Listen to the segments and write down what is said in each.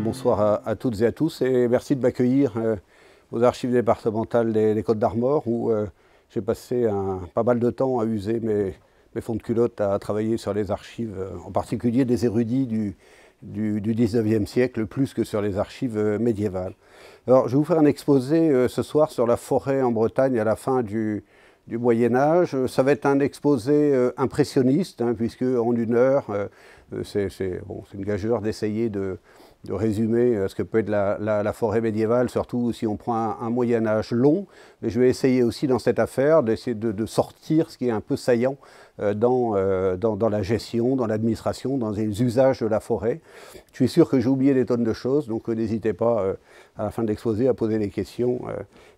bonsoir à toutes et à tous et merci de m'accueillir aux archives départementales des Côtes-d'Armor où j'ai passé pas mal de temps à user mes fonds de culotte à travailler sur les archives, en particulier des érudits du 19e siècle, plus que sur les archives médiévales. Alors je vais vous faire un exposé ce soir sur la forêt en Bretagne à la fin du Moyen-Âge. Ça va être un exposé impressionniste, puisque en une heure, c'est une gageure d'essayer de résumer ce que peut être la forêt médiévale, surtout si on prend un Moyen-Âge long. Mais je vais essayer aussi dans cette affaire d'essayer de sortir ce qui est un peu saillant dans la gestion, dans l'administration, dans les usages de la forêt. Je suis sûr que j'ai oublié des tonnes de choses, donc n'hésitez pas à la fin de l'exposé à poser des questions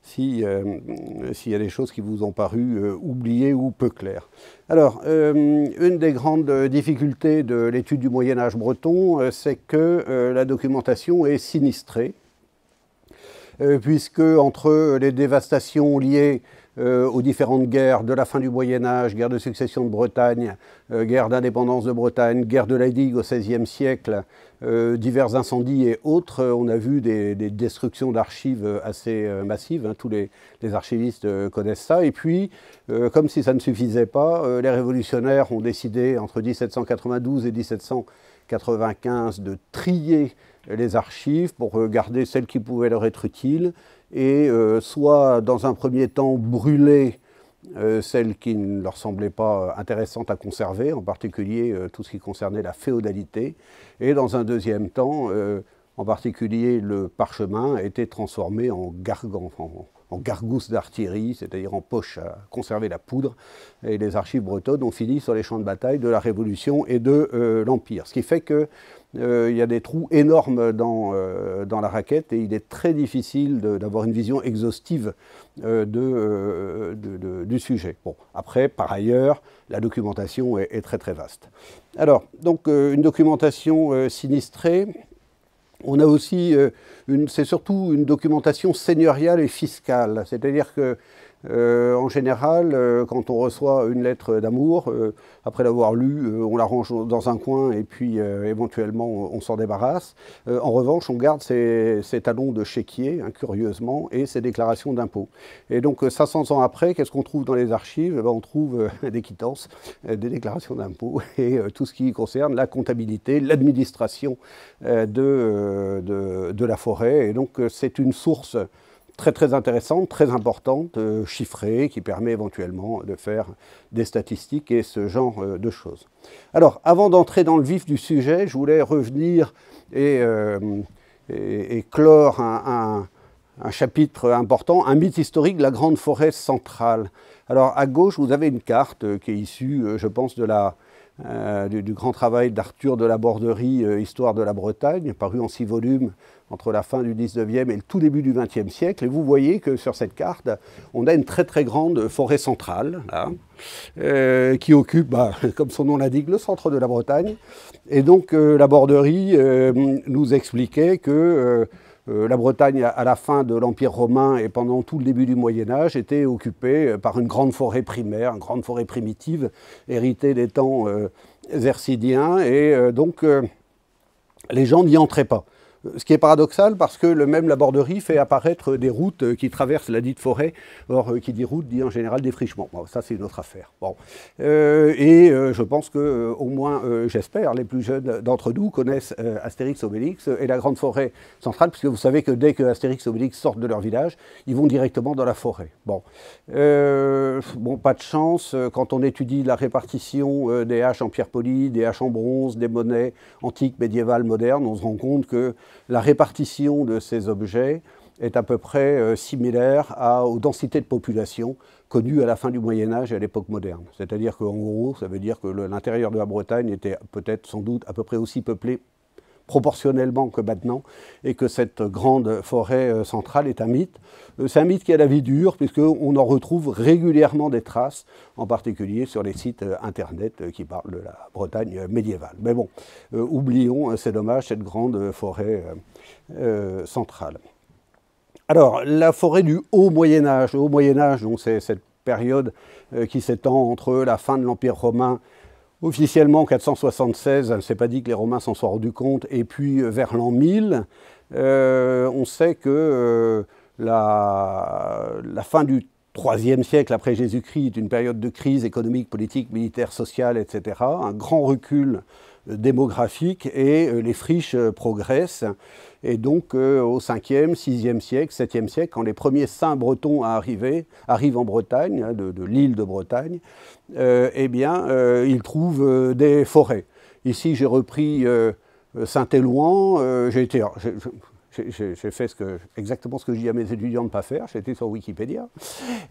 s'il y a des choses qui vous ont paru oubliées ou peu claires. Alors, une des grandes difficultés de l'étude du Moyen-Âge breton, c'est que la documentation est sinistrée, puisque entre les dévastations liées aux différentes guerres de la fin du Moyen-Âge, guerre de succession de Bretagne, guerre d'indépendance de Bretagne, guerre de la Digue au XVIe siècle, divers incendies et autres, on a vu des destructions d'archives assez massives, tous les archivistes connaissent ça. Et puis, comme si ça ne suffisait pas, les révolutionnaires ont décidé entre 1792 et 1795 de trier les archives pour garder celles qui pouvaient leur être utiles et soit dans un premier temps brûler celles qui ne leur semblaient pas intéressantes à conserver, en particulier tout ce qui concernait la féodalité, et dans un deuxième temps, en particulier le parchemin a été transformé en gargousse d'artillerie, c'est-à-dire en poche à conserver la poudre, et les archives bretonnes ont fini sur les champs de bataille de la Révolution et de l'Empire. Ce qui fait que il y a des trous énormes dans la raquette et il est très difficile d'avoir une vision exhaustive du sujet. Bon, après, par ailleurs, la documentation est très très vaste. Alors, donc, une documentation sinistrée. On a aussi, c'est surtout une documentation seigneuriale et fiscale, c'est-à-dire que en général, quand on reçoit une lettre d'amour, après l'avoir lue, on la range dans un coin et puis éventuellement on s'en débarrasse. En revanche, on garde ses talons de chéquier, curieusement, et ses déclarations d'impôts. Et donc 500 ans après, qu'est-ce qu'on trouve dans les archives? On trouve des quittances, des déclarations d'impôts et tout ce qui concerne la comptabilité, l'administration de la forêt. Et donc c'est une source très très intéressante, très importante, chiffrée, qui permet éventuellement de faire des statistiques et ce genre de choses. Alors, avant d'entrer dans le vif du sujet, je voulais revenir et clore un chapitre important, un mythe historique de la grande forêt centrale. Alors, à gauche, vous avez une carte qui est issue, je pense, du grand travail d'Arthur de la Borderie, Histoire de la Bretagne, paru en 6 volumes entre la fin du 19e et le tout début du 20e siècle. Et vous voyez que sur cette carte, on a une très très grande forêt centrale, là, qui occupe, comme son nom l'indique, le centre de la Bretagne. Et donc la Borderie nous expliquait que la Bretagne, à la fin de l'Empire romain et pendant tout le début du Moyen-Âge, était occupée par une grande forêt primaire, une grande forêt primitive, héritée des temps hercydiens, et donc les gens n'y entraient pas. Ce qui est paradoxal parce que même la Borderie fait apparaître des routes qui traversent la dite forêt. Or, qui dit route dit en général défrichement. Bon, ça, c'est une autre affaire. Bon. Je pense que, au moins, j'espère, les plus jeunes d'entre nous connaissent Astérix Obélix et la grande forêt centrale, puisque vous savez que dès que Astérix et Obélix sortent de leur village, ils vont directement dans la forêt. Bon, pas de chance, quand on étudie la répartition des haches en pierre polie, des haches en bronze, des monnaies antiques, médiévales, modernes, on se rend compte que la répartition de ces objets est à peu près similaire aux densités de population connues à la fin du Moyen-Âge et à l'époque moderne. C'est-à-dire qu'en gros, ça veut dire que l'intérieur de la Bretagne était peut-être sans doute à peu près aussi peuplé proportionnellement que maintenant, et que cette grande forêt centrale est un mythe. C'est un mythe qui a la vie dure, puisqu'on en retrouve régulièrement des traces, en particulier sur les sites internet qui parlent de la Bretagne médiévale. Mais bon, oublions, c'est dommage, cette grande forêt centrale. Alors, la forêt du Haut Moyen-Âge. Le Haut Moyen-Âge, c'est cette période qui s'étend entre la fin de l'Empire romain Officiellement, 476, c'est pas dit que les Romains s'en soient rendus compte, et puis vers l'an 1000, on sait que la fin du IIIe siècle après Jésus-Christ est une période de crise économique, politique, militaire, sociale, etc. Un grand recul démographique et les friches progressent. Et donc au 5e, 6e siècle, 7e siècle, quand les premiers saints bretons arrivent en Bretagne, hein, de l'île de Bretagne, eh bien ils trouvent des forêts. Ici j'ai repris Saint-Éloin, j'ai fait exactement ce que je dis à mes étudiants de ne pas faire, j'ai été sur Wikipédia,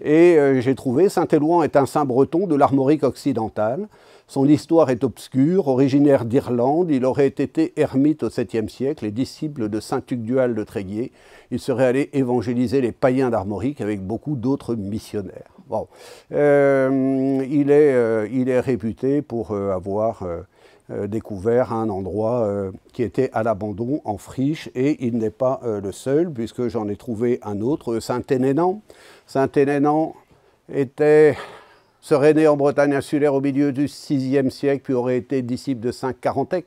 et j'ai trouvé Saint-Éloin est un saint breton de l'Armorique occidentale. Son histoire est obscure, originaire d'Irlande, il aurait été ermite au 7e siècle et disciple de saint Tugdual de Tréguier. Il serait allé évangéliser les païens d'Armorique avec beaucoup d'autres missionnaires. Bon. Il est réputé pour avoir découvert un endroit qui était à l'abandon en friche, et il n'est pas le seul, puisque j'en ai trouvé un autre, Saint-Hénénan. Saint-Hénénan serait né en Bretagne insulaire au milieu du VIe siècle, puis aurait été disciple de saint Carantec.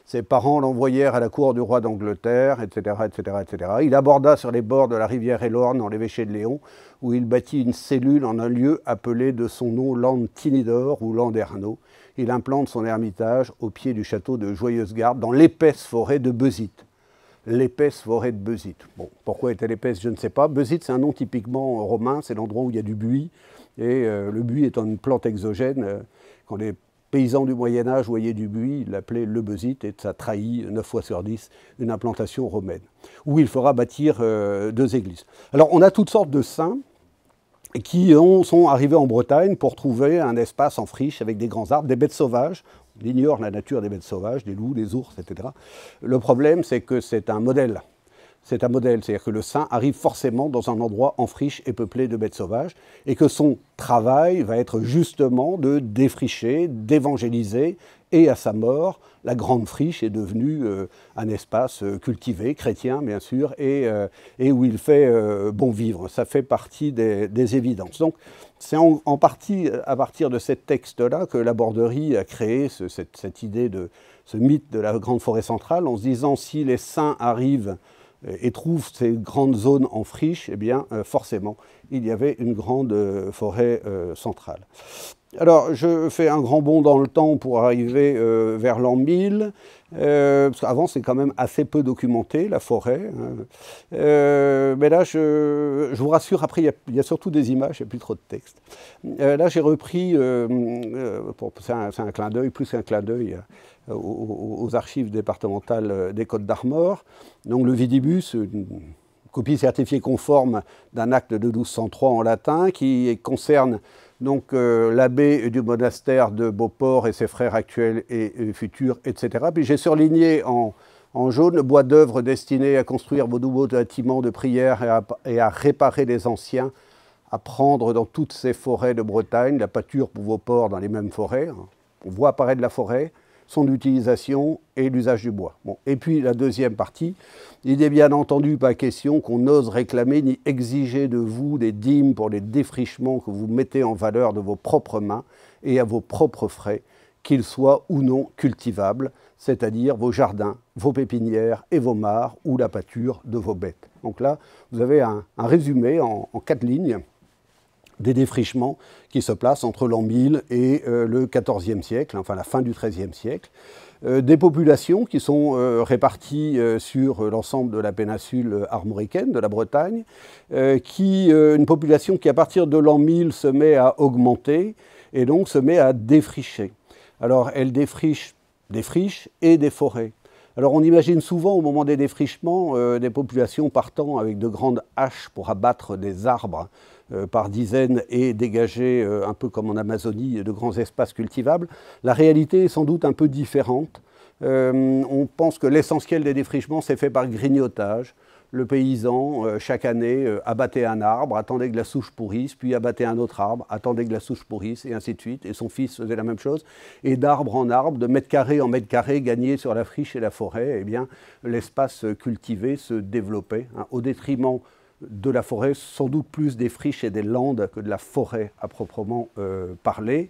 Ses parents l'envoyèrent à la cour du roi d'Angleterre, etc., etc., etc. Il aborda sur les bords de la rivière Elorn, dans l'évêché de Léon, où il bâtit une cellule en un lieu appelé de son nom Lantinidor ou Landerneau. Il implante son ermitage au pied du château de Joyeuse-Garde, dans l'épaisse forêt de Beuzit. L'épaisse forêt de Beuzit. Bon, pourquoi est-elle épaisse, je ne sais pas. Beuzit, c'est un nom typiquement romain, c'est l'endroit où il y a du buis. Et le buis étant une plante exogène, quand les paysans du Moyen-Âge voyaient du buis, ils l'appelaient le Beuzit, et ça trahit 9 fois sur 10 une implantation romaine, où il fera bâtir 2 églises. Alors on a toutes sortes de saints qui sont arrivés en Bretagne pour trouver un espace en friche avec des grands arbres, des bêtes sauvages. On ignore la nature des bêtes sauvages, des loups, des ours, etc. Le problème, c'est que c'est un modèle. C'est un modèle, c'est-à-dire que le saint arrive forcément dans un endroit en friche et peuplé de bêtes sauvages, et que son travail va être justement de défricher, d'évangéliser, et à sa mort, la grande friche est devenue un espace cultivé, chrétien bien sûr, et où il fait bon vivre. Ça fait partie des évidences. Donc c'est en partie à partir de ces textes-là que la Borderie a créé cette idée ce mythe de la grande forêt centrale, en se disant si les saints arrivent et trouvent ces grandes zones en friche, eh bien forcément il y avait une grande forêt centrale. Alors je fais un grand bond dans le temps pour arriver vers l'an 1000, parce qu'avant c'est quand même assez peu documenté la forêt, hein. Mais là je vous rassure, après il y a surtout des images, il n'y a plus trop de texte. Là j'ai repris, c'est un clin d'œil, plus qu'un clin d'œil, aux archives départementales des Côtes-d'Armor. Donc le Vidibus, une copie certifiée conforme d'un acte de 1203 en latin qui concerne donc l'abbé du monastère de Beauport et ses frères actuels et futurs, etc. Puis j'ai surligné en jaune bois d'œuvre destiné à construire vos nouveaux bâtiments de prière et à réparer les anciens, à prendre dans toutes ces forêts de Bretagne, la pâture pour vos ports dans les mêmes forêts. On voit apparaître la forêt, son utilisation et l'usage du bois. Bon. Et puis la deuxième partie, il n'est bien entendu pas question qu'on ose réclamer ni exiger de vous des dîmes pour les défrichements que vous mettez en valeur de vos propres mains et à vos propres frais, qu'ils soient ou non cultivables, c'est-à-dire vos jardins, vos pépinières et vos mares ou la pâture de vos bêtes. Donc là, vous avez un résumé en 4 lignes des défrichements qui se placent entre l'an 1000 et le XIVe siècle, enfin la fin du XIIIe siècle. Des populations qui sont réparties sur l'ensemble de la péninsule armoricaine, de la Bretagne, une population qui à partir de l'an 1000 se met à augmenter et donc se met à défricher. Alors elle défriche des friches et des forêts. Alors on imagine souvent au moment des défrichements des populations partant avec de grandes haches pour abattre des arbres par dizaines et dégager, un peu comme en Amazonie, de grands espaces cultivables. La réalité est sans doute un peu différente. On pense que l'essentiel des défrichements s'est fait par grignotage. Le paysan, chaque année, abattait un arbre, attendait que la souche pourrisse, puis abattait un autre arbre, attendait que la souche pourrisse, et ainsi de suite. Et son fils faisait la même chose. Et d'arbre en arbre, de mètre carré en mètre carré, gagné sur la friche et la forêt, eh bien, l'espace cultivé se développait, hein, au détriment de la forêt, sans doute plus des friches et des landes que de la forêt à proprement parler,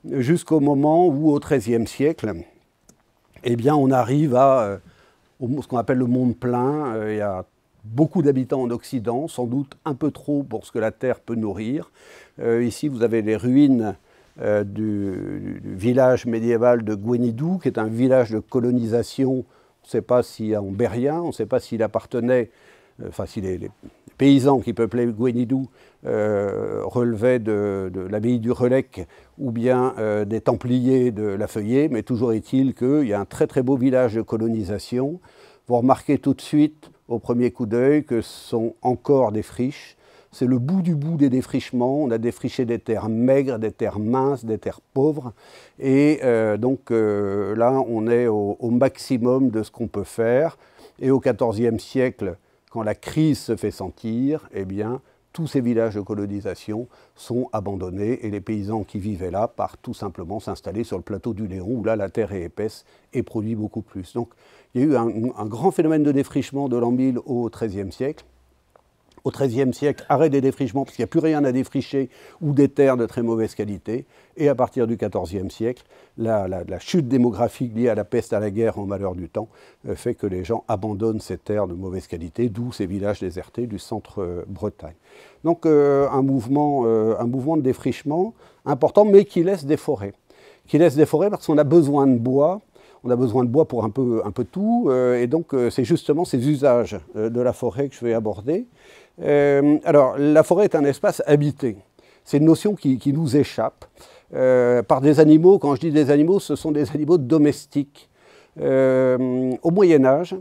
jusqu'au moment où, au XIIIe siècle, eh bien, on arrive à ce qu'on appelle le monde plein. Il y a beaucoup d'habitants en Occident, sans doute un peu trop pour ce que la terre peut nourrir. Ici, vous avez les ruines du village médiéval de Gouénidou, qui est un village de colonisation. On ne sait pas si en Bérien, on ne sait pas s'il appartenait, enfin si les paysans qui peuplaient Gouénidou relevaient de l'abbaye du Relecq ou bien des Templiers de La Feuillée, mais toujours est-il qu'il y a un très très beau village de colonisation. Vous remarquez tout de suite, au premier coup d'œil, que ce sont encore des friches. C'est le bout du bout des défrichements. On a défriché des terres maigres, des terres minces, des terres pauvres. Et donc là, on est au maximum de ce qu'on peut faire. Et au XIVe siècle, quand la crise se fait sentir, eh bien, tous ces villages de colonisation sont abandonnés et les paysans qui vivaient là partent tout simplement s'installer sur le plateau du Léon, où là, la terre est épaisse et produit beaucoup plus. Donc, il y a eu un grand phénomène de défrichement de l'an 1000 au XIIIe siècle. Au XIIIe siècle, arrêt des défrichements parce qu'il n'y a plus rien à défricher ou des terres de très mauvaise qualité. Et à partir du XIVe siècle, la chute démographique liée à la peste, à la guerre, au malheur du temps, fait que les gens abandonnent ces terres de mauvaise qualité, d'où ces villages désertés du centre Bretagne. Donc un mouvement de défrichement important, mais qui laisse des forêts. Qui laisse des forêts parce qu'on a besoin de bois. On a besoin de bois pour un peu tout, et donc c'est justement ces usages de la forêt que je vais aborder. Alors, la forêt est un espace habité. C'est une notion qui nous échappe par des animaux. Quand je dis des animaux, ce sont des animaux domestiques. Au Moyen-Âge,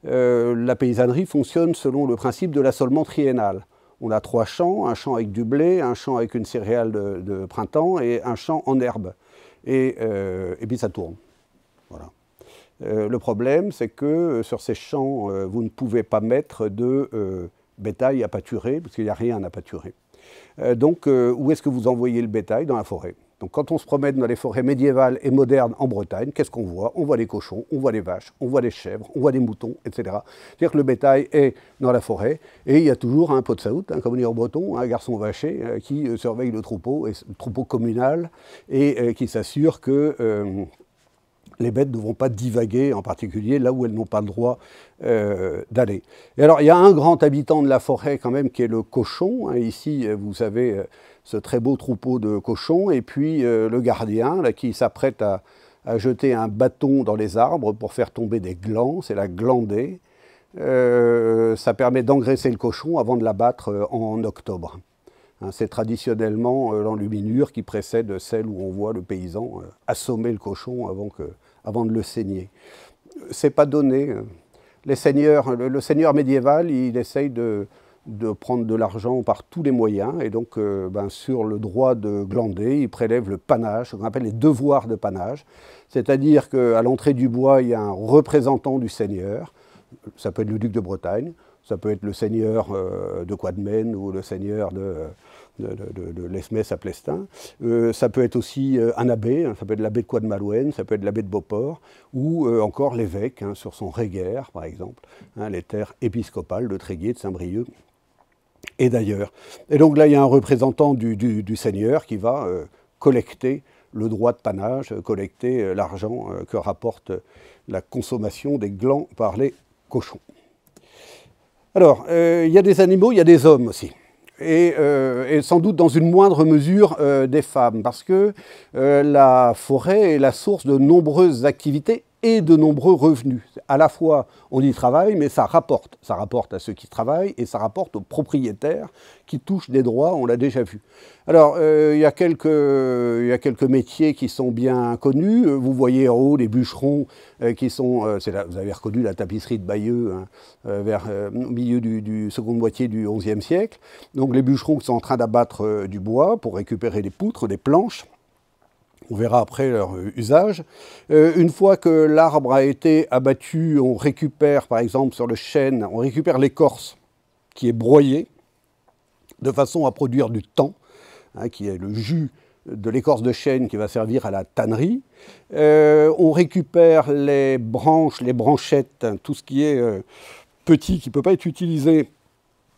la paysannerie fonctionne selon le principe de l'assolement triennal. On a 3 champs, un champ avec du blé, un champ avec une céréale de printemps et un champ en herbe. Et puis ça tourne. Voilà. Le problème, c'est que sur ces champs, vous ne pouvez pas mettre de bétail à pâturer, parce qu'il n'y a rien à pâturer. Donc, où est-ce que vous envoyez le bétail? Dans la forêt. Donc, quand on se promène dans les forêts médiévales et modernes en Bretagne, qu'est-ce qu'on voit? On voit les cochons, on voit les vaches, on voit les chèvres, on voit les moutons, etc. C'est-à-dire que le bétail est dans la forêt, et il y a toujours un pot de saout, comme on dit en breton, un garçon vacher, qui surveille le troupeau communal, et qui s'assure que les bêtes ne vont pas divaguer, en particulier là où elles n'ont pas le droit d'aller. Et alors, il y a un grand habitant de la forêt quand même, qui est le cochon. Ici, vous avez ce très beau troupeau de cochons, et puis le gardien, là, qui s'apprête à jeter un bâton dans les arbres pour faire tomber des glands, c'est la glandée. Ça permet d'engraisser le cochon avant de l'abattre en octobre. C'est traditionnellement l'enluminure qui précède celle où on voit le paysan assommer le cochon avant de le saigner. C'est pas donné. Le seigneur médiéval, il essaye de prendre de l'argent par tous les moyens, et donc sur le droit de glander, il prélève le pannage, ce qu'on appelle les devoirs de pannage, c'est-à-dire qu'à l'entrée du bois, il y a un représentant du seigneur, ça peut être le duc de Bretagne, ça peut être le seigneur de Quadmen ou le seigneur de l'Esmès à Plestin. Ça peut être aussi un abbé, ça peut être l'abbé de Quadmalouenne, ça peut être l'abbé de Beauport, ou encore l'évêque sur son réguaire, par exemple, les terres épiscopales de Tréguier, de Saint-Brieuc et d'ailleurs. Et donc là, il y a un représentant du seigneur qui va collecter le droit de pannage, collecter l'argent que rapporte la consommation des glands par les cochons. Alors, il y a des animaux, il y a des hommes aussi. Et sans doute dans une moindre mesure des femmes, parce que la forêt est la source de nombreuses activités et de nombreux revenus. À la fois, on y travaille, mais ça rapporte à ceux qui travaillent et ça rapporte aux propriétaires qui touchent des droits, on l'a déjà vu. Alors, il y a quelques métiers qui sont bien connus. Vous voyez en haut les bûcherons qui sont, vous avez reconnu la tapisserie de Bayeux vers au milieu du seconde moitié du XIe siècle. Donc les bûcherons qui sont en train d'abattre du bois pour récupérer des poutres, des planches. On verra après leur usage. Une fois que l'arbre a été abattu, on récupère, par exemple, sur le chêne, on récupère l'écorce qui est broyée de façon à produire du tan, qui est le jus de l'écorce de chêne qui va servir à la tannerie. On récupère les branches, les branchettes, tout ce qui est petit, qui ne peut pas être utilisé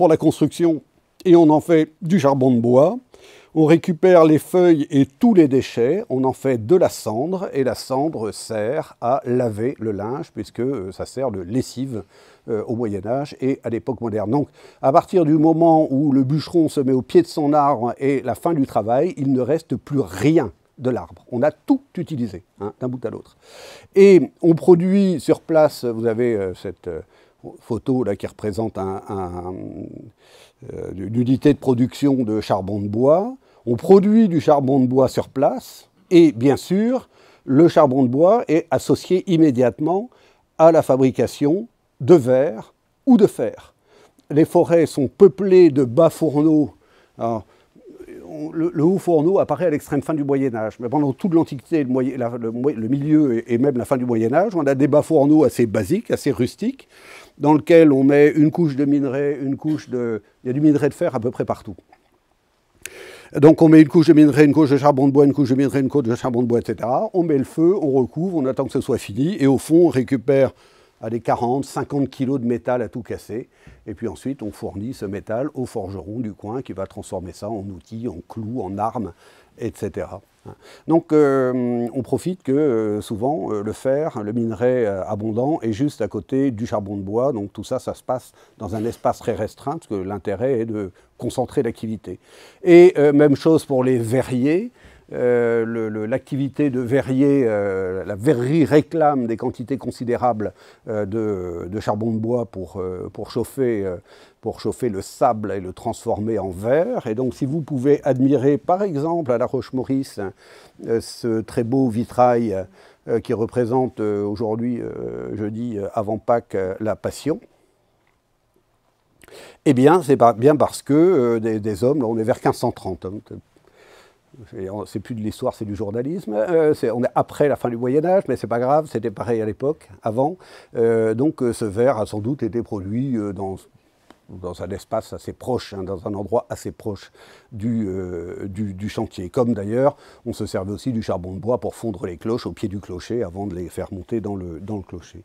pour la construction et on en fait du charbon de bois. On récupère les feuilles et tous les déchets, on en fait de la cendre et la cendre sert à laver le linge puisque ça sert de lessive au Moyen-Âge et à l'époque moderne. Donc à partir du moment où le bûcheron se met au pied de son arbre et la fin du travail, il ne reste plus rien de l'arbre. On a tout utilisé, hein, d'un bout à l'autre. Et on produit sur place, vous avez cette photo là qui représente une unité de production de charbon de bois. On produit du charbon de bois sur place et bien sûr, le charbon de bois est associé immédiatement à la fabrication de verre ou de fer. Les forêts sont peuplées de bas fourneaux. Alors, le haut fourneau apparaît à l'extrême fin du Moyen-Âge, mais pendant toute l'Antiquité, le milieu et même la fin du Moyen-Âge, on a des bas fourneaux assez basiques, assez rustiques, dans lesquels on met une couche de minerai, il y a du minerai de fer à peu près partout. Donc on met une couche de minerai, une couche de charbon de bois, une couche de minerai, une couche de charbon de bois, etc. On met le feu, on recouvre, on attend que ce soit fini, et au fond on récupère des 40, 50 kilos de métal à tout casser. Et puis ensuite, on fournit ce métal au forgeron du coin qui va transformer ça en outils, en clous, en armes, etc. Donc on profite que souvent le fer, le minerai abondant est juste à côté du charbon de bois. Donc tout ça, ça se passe dans un espace très restreint parce que l'intérêt est de concentrer l'activité. Et même chose pour les verriers. L'activité de verrier, la verrerie réclame des quantités considérables de charbon de bois pour chauffer le sable et le transformer en verre. Et donc si vous pouvez admirer par exemple à la Roche-Maurice ce très beau vitrail qui représente aujourd'hui, jeudi avant Pâques, la Passion, eh bien c'est bien parce que des hommes, là on est vers 1530, c'est plus de l'histoire, c'est du journalisme. On est après la fin du Moyen-Âge, mais c'est pas grave, c'était pareil à l'époque, avant. Donc ce verre a sans doute été produit dans un espace assez proche, hein, dans un endroit assez proche du chantier. Comme d'ailleurs, on se servait aussi du charbon de bois pour fondre les cloches au pied du clocher avant de les faire monter dans le clocher.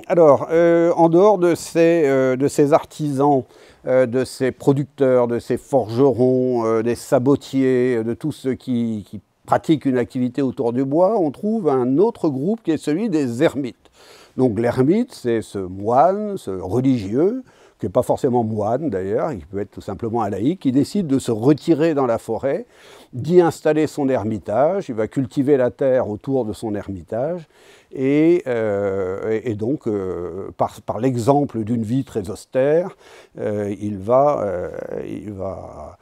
Alors, en dehors de ces artisans, de ces producteurs, de ces forgerons, des sabotiers, de tous ceux qui pratiquent une activité autour du bois, on trouve un autre groupe qui est celui des ermites. Donc l'ermite, c'est ce moine, ce religieux, qui n'est pas forcément moine d'ailleurs, il peut être tout simplement un laïc, qui décide de se retirer dans la forêt, d'y installer son ermitage, il va cultiver la terre autour de son ermitage, et donc, par l'exemple d'une vie très austère, il va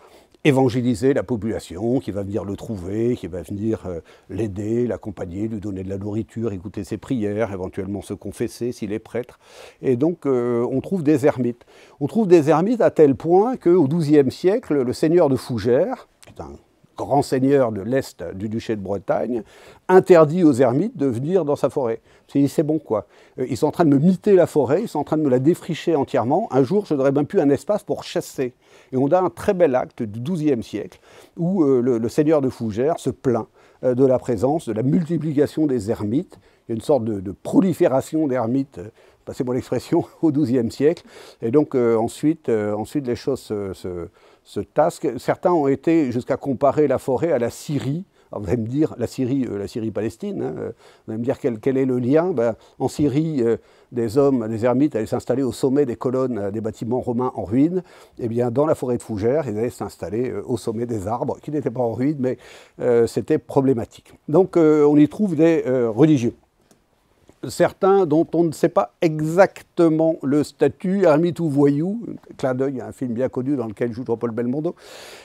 évangéliser la population, qui va venir le trouver, qui va venir l'aider, l'accompagner, lui donner de la nourriture, écouter ses prières, éventuellement se confesser s'il est prêtre. Et donc on trouve des ermites. On trouve des ermites à tel point qu'au XIIe siècle, le seigneur de Fougères, qui est un grand seigneur de l'Est du duché de Bretagne, interdit aux ermites de venir dans sa forêt. C'est bon quoi. Ils sont en train de me miter la forêt, ils sont en train de me la défricher entièrement. Un jour, je n'aurai même plus un espace pour chasser. Et on a un très bel acte du XIIe siècle où le seigneur de Fougères se plaint de la présence, de la multiplication des ermites. Il y a une sorte de prolifération d'ermites, passez-moi l'expression, au XIIe siècle. Et donc ensuite, les choses se tassent. Certains ont été jusqu'à comparer la forêt à la Syrie. Alors vous allez me dire, la Syrie Palestine, hein, vous allez me dire quel est le lien. En Syrie, des ermites allaient s'installer au sommet des colonnes des bâtiments romains en ruine. Eh bien, dans la forêt de Fougères, ils allaient s'installer au sommet des arbres, qui n'étaient pas en ruine, mais c'était problématique. Donc on y trouve des religieux. Certains dont on ne sait pas exactement le statut, ermite ou voyou, clin d'œil à un film bien connu dans lequel joue Jean-Paul Belmondo,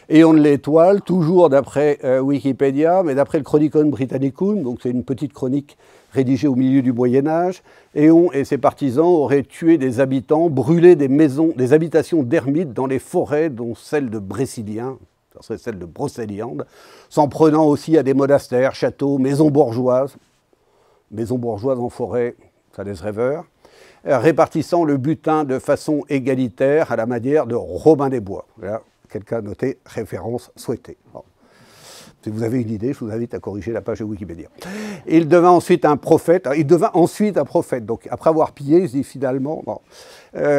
et on l'étoile, toujours d'après Wikipédia, mais d'après le Chronicon Britannicum, donc c'est une petite chronique rédigée au milieu du Moyen-Âge, et ses partisans auraient tué des habitants, brûlé des habitations d'ermites dans les forêts, dont celle de Brécilien, ça serait celle de Brocéliande, s'en prenant aussi à des monastères, châteaux, maisons bourgeoises en forêt, ça laisse rêveur, répartissant le butin de façon égalitaire à la manière de Robin des Bois. Là, quelqu'un a noté référence souhaitée. Bon. Si vous avez une idée, je vous invite à corriger la page de Wikipédia. Il devint ensuite un prophète. Donc, après avoir pillé, il dit finalement, bon,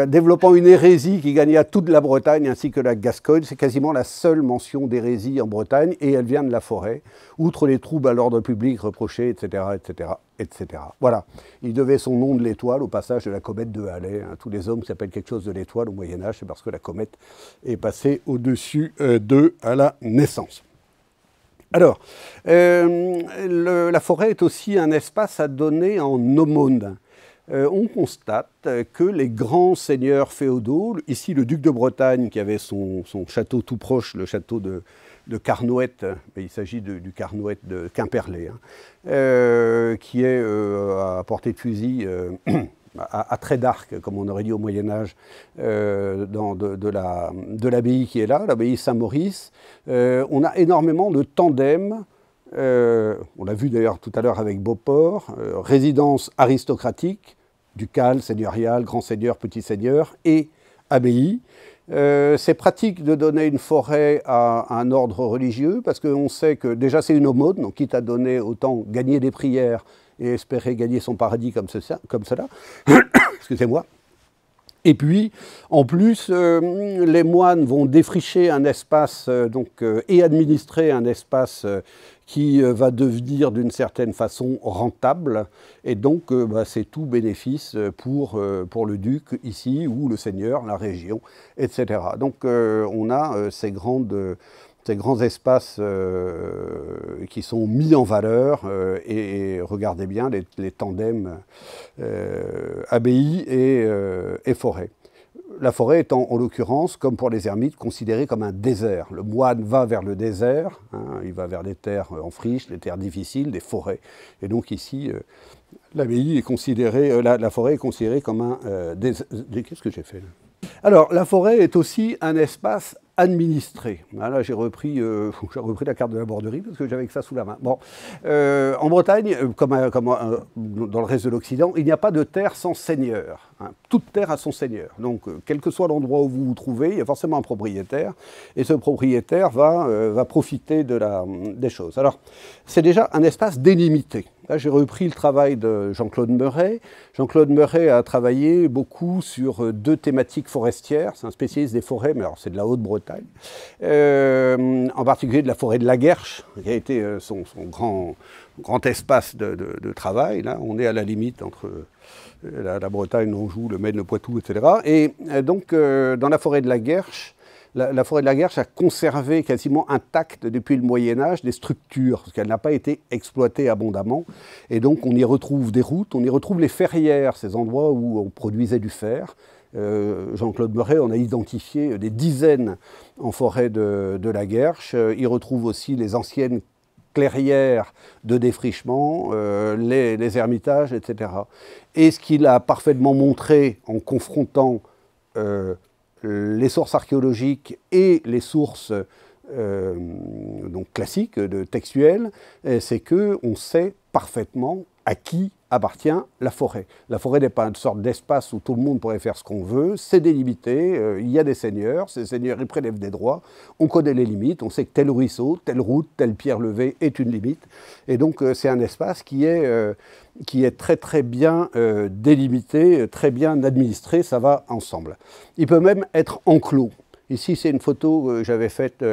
développant une hérésie qui gagna toute la Bretagne ainsi que la Gascogne. C'est quasiment la seule mention d'hérésie en Bretagne, et elle vient de la Forêt, outre les troubles à l'ordre public reprochés, etc., etc., etc. Voilà. Il devait son nom de l'étoile au passage de la comète de Halley. Tous les hommes qui s'appellent quelque chose de l'étoile au Moyen-Âge, c'est parce que la comète est passée au-dessus d'eux à la naissance. Alors, la forêt est aussi un espace à donner en aumône. On constate que les grands seigneurs féodaux, ici le duc de Bretagne qui avait son château tout proche, le château de Carnouët, mais il s'agit du Carnouët de Quimperlé, qui est à portée de fusil, à trait d'arc, comme on aurait dit au Moyen-Âge, de l'abbaye qui est là, l'abbaye Saint-Maurice. On a énormément de tandems, on l'a vu d'ailleurs tout à l'heure avec Beauport, résidence aristocratique, ducale, seigneuriale, grand seigneur, petit seigneur, et abbaye. C'est pratique de donner une forêt à un ordre religieux, parce qu'on sait que déjà c'est une aumône, donc quitte à donner, autant gagner des prières et espérer gagner son paradis comme cela. Excusez-moi. Et puis, en plus, les moines vont défricher un espace et administrer un espace qui va devenir d'une certaine façon rentable. Et donc, c'est tout bénéfice pour le duc ici, ou le seigneur, la région, etc. Donc, on a ces grands espaces qui sont mis en valeur, et regardez bien les tandems abbaye et forêt. La forêt étant, en l'occurrence, comme pour les ermites, considérée comme un désert. Le moine va vers le désert, il va vers les terres en friche, les terres difficiles, des forêts. Et donc ici, l'abbaye est considérée, la forêt est considérée comme un désert. Qu'est-ce que j'ai fait là ? Alors, la forêt est aussi un espace administré. Là, j'ai repris la carte de la Borderie parce que j'avais que ça sous la main. Bon, en Bretagne, comme dans le reste de l'Occident, il n'y a pas de terre sans seigneur. Toute terre a son seigneur. Donc, quel que soit l'endroit où vous vous trouvez, il y a forcément un propriétaire, et ce propriétaire va profiter des choses. Alors, c'est déjà un espace délimité. Là, j'ai repris le travail de Jean-Claude Meuret. Jean-Claude Meuret a travaillé beaucoup sur deux thématiques forestières. C'est un spécialiste des forêts, mais alors c'est de la Haute-Bretagne. En particulier de la forêt de la Guerche, qui a été son grand espace de travail. Là, on est à la limite entre la Bretagne, l'Anjou, le Maine, le Poitou, etc. Et donc, dans la forêt de la Guerche, la forêt de la Guerche a conservé quasiment intacte depuis le Moyen-Âge des structures, parce qu'elle n'a pas été exploitée abondamment. Et donc on y retrouve des routes, on y retrouve les ferrières, ces endroits où on produisait du fer. Jean-Claude Meuret en a identifié des dizaines en forêt de la Guerche. Il retrouve aussi les anciennes clairières de défrichement, les ermitages, etc. Et ce qu'il a parfaitement montré en confrontant les sources archéologiques et les sources donc classiques, textuelles, c'est qu'on sait parfaitement à qui appartient la forêt. La forêt n'est pas une sorte d'espace où tout le monde pourrait faire ce qu'on veut, c'est délimité, il y a des seigneurs, ces seigneurs ils prélèvent des droits, on connaît les limites, on sait que tel ruisseau, telle route, telle pierre levée est une limite, et donc c'est un espace qui est très très bien délimité, très bien administré, ça va ensemble. Il peut même être enclos. Ici c'est une photo que j'avais faite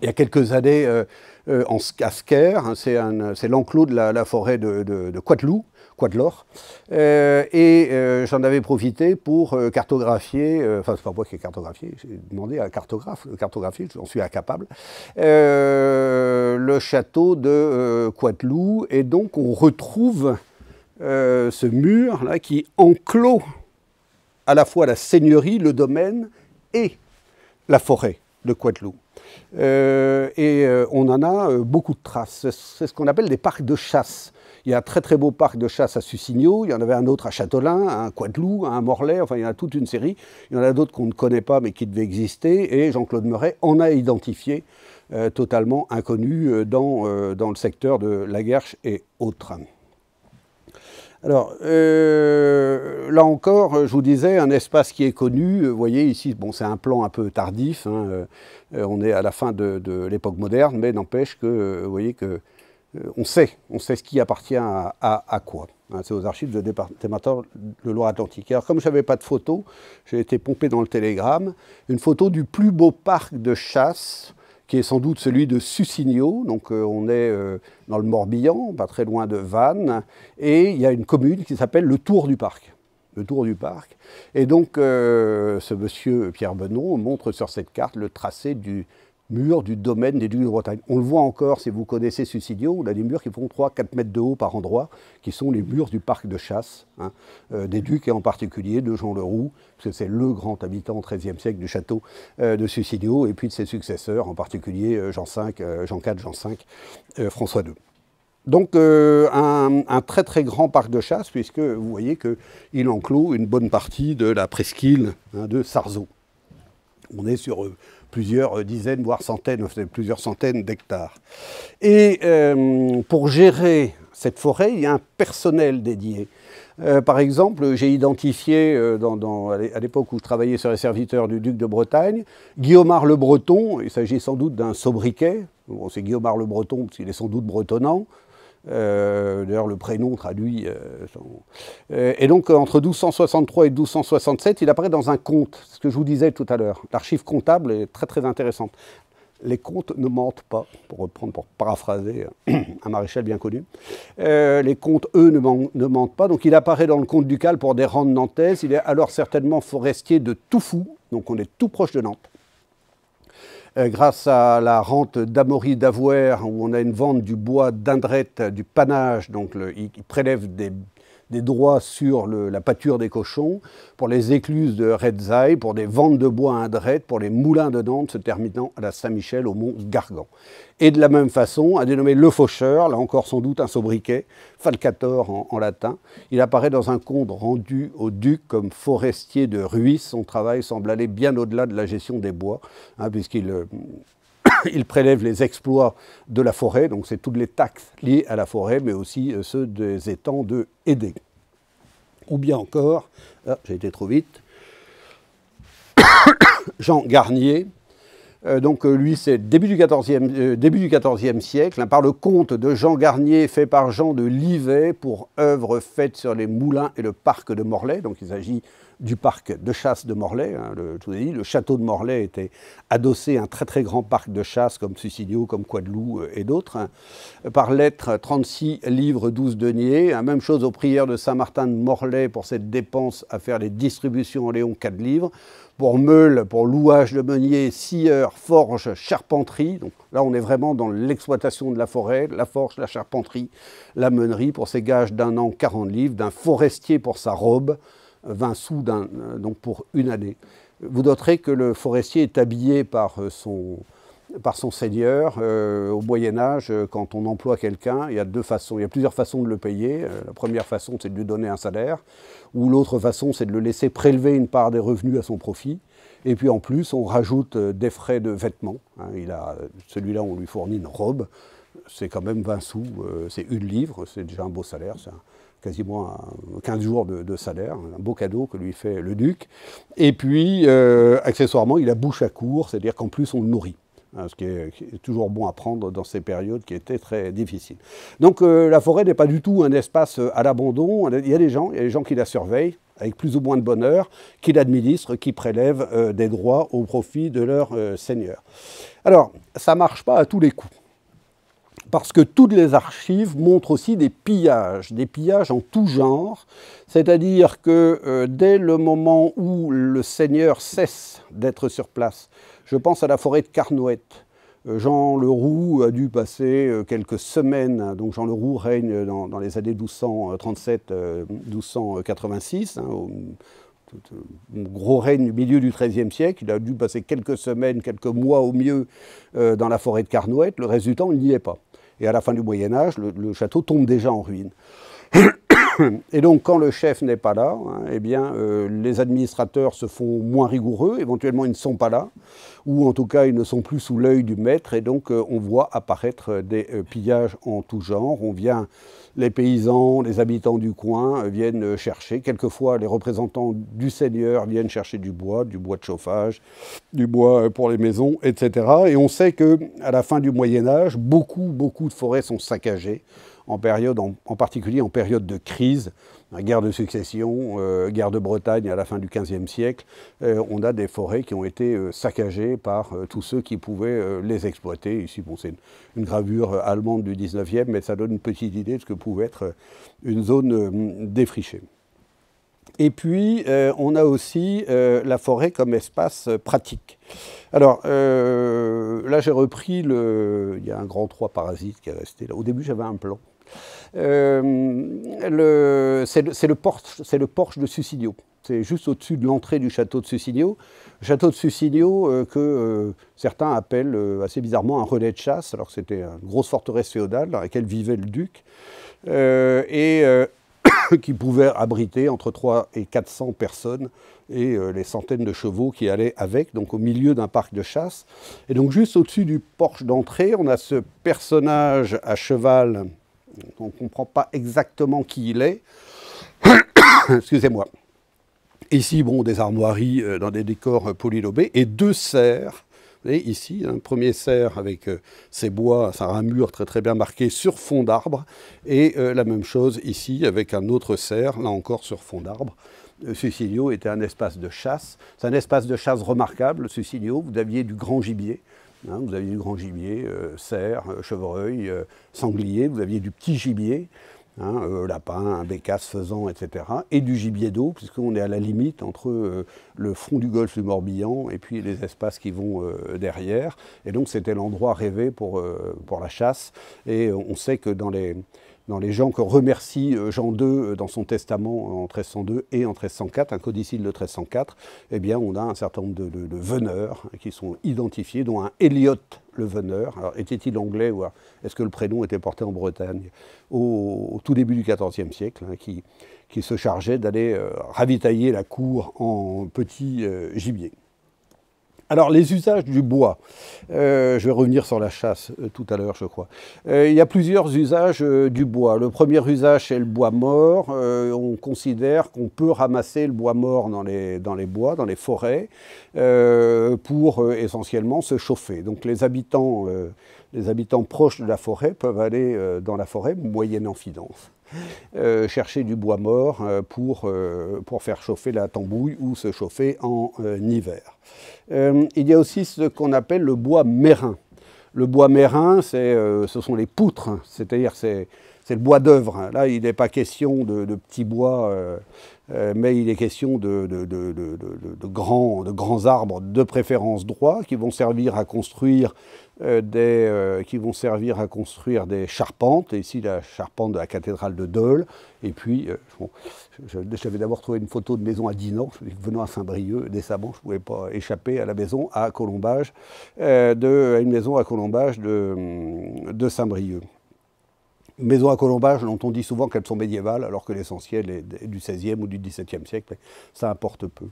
il y a quelques années à Sker, c'est l'enclos de la forêt de Quatelour, et j'en avais profité pour cartographier, enfin c'est pas moi qui ai cartographié, j'ai demandé à un cartographe de cartographier, j'en suis incapable, le château de Quatelour, et donc on retrouve ce mur là qui enclôt à la fois la seigneurie, le domaine et la forêt de Quatelour. On en a beaucoup de traces. C'est ce qu'on appelle des parcs de chasse. Il y a un très très beau parc de chasse à Sucigno, il y en avait un autre à Châtelain, à Quatelour, à Morlaix, enfin il y en a toute une série. Il y en a d'autres qu'on ne connaît pas mais qui devaient exister, et Jean-Claude Meuret en a identifié totalement inconnus dans le secteur de la Guerche et autres. Alors, là encore, je vous disais, un espace qui est connu. Vous voyez ici, bon, c'est un plan un peu tardif. Hein, on est à la fin de l'époque moderne, mais n'empêche que, vous voyez que on sait ce qui appartient à quoi. Hein, c'est aux archives de département de Loire-Atlantique. Alors, comme je n'avais pas de photo, j'ai été pompé dans le télégramme une photo du plus beau parc de chasse, qui est sans doute celui de Sussigno. Donc on est dans le Morbihan, pas très loin de Vannes, et il y a une commune qui s'appelle le Tour du Parc. Le Tour du Parc. Et donc ce monsieur Pierre Benon montre sur cette carte le tracé du mur du domaine des Ducs de Bretagne. On le voit encore si vous connaissez Sussigno, on a des murs qui font 3-4 mètres de haut par endroit, qui sont les murs du parc de chasse, hein, des ducs et en particulier de Jean le Roux, parce que c'est le grand habitant au XIIIe siècle du château de Sussigno, et puis de ses successeurs, en particulier Jean IV, Jean V, François II. Donc un très très grand parc de chasse, puisque vous voyez qu'il enclôt une bonne partie de la presqu'île, hein, de Sarzeau. On est sur plusieurs dizaines, voire centaines, plusieurs centaines d'hectares. Et pour gérer cette forêt, il y a un personnel dédié. Par exemple, j'ai identifié, à l'époque où je travaillais sur les serviteurs du duc de Bretagne, Guillaumard le Breton. Il s'agit sans doute d'un sobriquet. Bon, c'est Guillaumard le Breton parce qu'il est sans doute bretonnant. D'ailleurs, le prénom traduit. Et donc, entre 1263 et 1267, il apparaît dans un conte, ce que je vous disais tout à l'heure. L'archive comptable est très très intéressante. Les contes ne mentent pas, pour paraphraser un maréchal bien connu. Les contes, eux, ne mentent pas. Donc, il apparaît dans le Conte ducal pour des rentes nantaises. Il est alors certainement forestier de Toufou, donc on est tout proche de Nantes. Grâce à la rente d'Amaury d'Avouer, où on a une vente du bois d'Indrette, du pannage, donc il prélève des droits sur la pâture des cochons, pour les écluses de Redzaï, pour des ventes de bois à Indrette, pour les moulins de Nantes se terminant à la Saint-Michel au mont Gargan. Et de la même façon, un dénommé Le Faucheur, là encore sans doute un sobriquet, Falcator en latin, il apparaît dans un conte rendu au duc comme forestier de Ruisse. Son travail semble aller bien au-delà de la gestion des bois, hein, puisqu'il il prélève les exploits de la forêt, donc c'est toutes les taxes liées à la forêt, mais aussi ceux des étangs de Hédé. Ou bien encore, j'ai été trop vite, Jean Garnier. Donc lui, c'est début du XIVe siècle, hein, par le conte de Jean Garnier, fait par Jean de Livet pour œuvre faite sur les moulins et le parc de Morlaix. Donc il s'agit du parc de chasse de Morlaix. Hein, je vous ai dit, le château de Morlaix était adossé à un très très grand parc de chasse comme Sussigno, comme Quadlou et d'autres. Hein. Par lettre, 36 livres 12 deniers. Hein, même chose aux prières de Saint-Martin de Morlaix pour cette dépense à faire les distributions en Léon 4 livres. Pour meule, pour louage de meunier, scieur, forge, charpenterie. Donc là, on est vraiment dans l'exploitation de la forêt, la forge, la charpenterie, la meunerie, pour ses gages d'un an, 40 livres, d'un forestier pour sa robe, 20 sous donc pour une année. Vous noterez que le forestier est habillé par son seigneur. Au Moyen-Âge, quand on emploie quelqu'un, il y a plusieurs façons de le payer. La première façon, c'est de lui donner un salaire, ou l'autre façon, c'est de le laisser prélever une part des revenus à son profit. Et puis en plus, on rajoute des frais de vêtements. Hein, celui-là, on lui fournit une robe, c'est quand même 20 sous, c'est une livre, c'est déjà un beau salaire, c'est quasiment 15 jours de salaire, un beau cadeau que lui fait le duc. Et puis, accessoirement, il a bouche à court, c'est-à-dire qu'en plus, on le nourrit. Ce qui est toujours bon à prendre dans ces périodes qui étaient très difficiles. Donc la forêt n'est pas du tout un espace à l'abandon. Il y a des gens qui la surveillent, avec plus ou moins de bonheur, qui l'administrent, qui prélèvent des droits au profit de leur seigneur. Alors, ça ne marche pas à tous les coups. Parce que toutes les archives montrent aussi des pillages en tout genre. C'est-à-dire que dès le moment où le seigneur cesse d'être sur place, je pense à la forêt de Carnouette. Jean le Roux a dû passer quelques semaines, donc Jean le Roux règne dans les années 1237-1286, hein, gros règne du milieu du XIIIe siècle. Il a dû passer quelques semaines, quelques mois au mieux dans la forêt de Carnouette. Le reste du temps, il n'y est pas. Et à la fin du Moyen-Âge, le château tombe déjà en ruine. Et donc, quand le chef n'est pas là, hein, eh bien, les administrateurs se font moins rigoureux, éventuellement ils ne sont pas là, ou en tout cas ils ne sont plus sous l'œil du maître, et donc on voit apparaître des pillages en tout genre. Les paysans, les habitants du coin viennent chercher, quelquefois les représentants du seigneur viennent chercher du bois de chauffage, du bois pour les maisons, etc. Et on sait qu'à la fin du Moyen-Âge, beaucoup de forêts sont saccagées, en particulier en période de crise, guerre de succession, guerre de Bretagne à la fin du XVe siècle. On a des forêts qui ont été saccagées par tous ceux qui pouvaient les exploiter. Ici, bon, c'est une gravure allemande du XIXe, mais ça donne une petite idée de ce que pouvait être une zone défrichée. Et puis, on a aussi la forêt comme espace pratique. Alors, là, j'ai repris il y a un grand 3 parasite qui est resté là. Au début, j'avais un plan. C'est le porche de Sussigno. C'est juste au-dessus de l'entrée du château de Sussigno. Le château de Sussigno que certains appellent assez bizarrement un relais de chasse, alors que c'était une grosse forteresse féodale dans laquelle vivait le duc, qui pouvait abriter entre 300 et 400 personnes et les centaines de chevaux qui allaient avec, donc au milieu d'un parc de chasse. Et donc juste au-dessus du porche d'entrée, on a ce personnage à cheval. On ne comprend pas exactement qui il est. Excusez-moi. Ici, bon, des armoiries dans des décors polylobés et 2 cerfs. Vous voyez, ici, un premier cerf avec ses bois, sa ramure très bien marquée sur fond d'arbre. Et la même chose ici avec un autre cerf, là encore sur fond d'arbre. Sussigno était un espace de chasse. C'est un espace de chasse remarquable, Sussigno. Vous aviez du grand gibier. Hein, vous aviez du grand gibier, cerf, chevreuil, sanglier, vous aviez du petit gibier, hein, lapin, bécasse, faisan, etc. Et du gibier d'eau, puisqu'on est à la limite entre le front du golfe du Morbihan et puis les espaces qui vont derrière. Et donc c'était l'endroit rêvé pour la chasse. Et on sait que dans les gens que remercie Jean II dans son testament en 1302 et en 1304, un codicile de 1304, eh bien on a un certain nombre de veneurs qui sont identifiés, dont un Elliot le veneur. Alors était-il anglais ou est-ce que le prénom était porté en Bretagne au tout début du XIVe siècle, hein, qui se chargeait d'aller ravitailler la cour en petit gibier. Alors, les usages du bois. Je vais revenir sur la chasse tout à l'heure, je crois. Il y a plusieurs usages du bois. Le premier usage, c'est le bois mort. On considère qu'on peut ramasser le bois mort dans les bois, dans les forêts, pour essentiellement se chauffer. Donc, les habitants proches de la forêt peuvent aller dans la forêt, moyennant finance. Chercher du bois mort pour faire chauffer la tambouille ou se chauffer en hiver. Il y a aussi ce qu'on appelle le bois mérin. Le bois mérin, ce sont les poutres, c'est-à-dire c'est le bois d'œuvre. Là, il n'est pas question de petits bois, mais il est question de grands arbres, de préférence droits, qui vont servir à construire des charpentes, et ici la charpente de la cathédrale de Dole. Et puis, j'avais d'abord trouvé une photo de maison à Dinan, venant à Saint-Brieuc, décemment, je ne pouvais pas échapper à la maison à Colombage, à une maison à Colombage de Saint-Brieuc. Maisons à colombage dont on dit souvent qu'elles sont médiévales, alors que l'essentiel est du XVIe ou du XVIIe siècle, mais ça importe peu.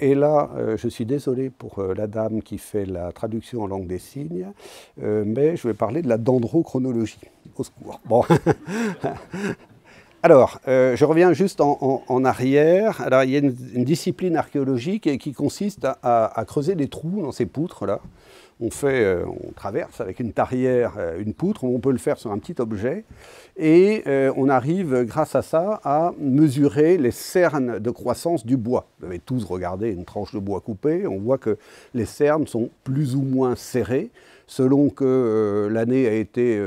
Et là, je suis désolé pour la dame qui fait la traduction en langue des signes, mais je vais parler de la dendrochronologie. Au secours. Bon. Alors, je reviens juste en arrière. Alors, il y a une discipline archéologique qui consiste à creuser des trous dans ces poutres-là. On traverse avec une tarière une poutre, on peut le faire sur un petit objet, et on arrive, grâce à ça, à mesurer les cernes de croissance du bois. Vous avez tous regardé une tranche de bois coupée, on voit que les cernes sont plus ou moins serrées, selon que l'année a été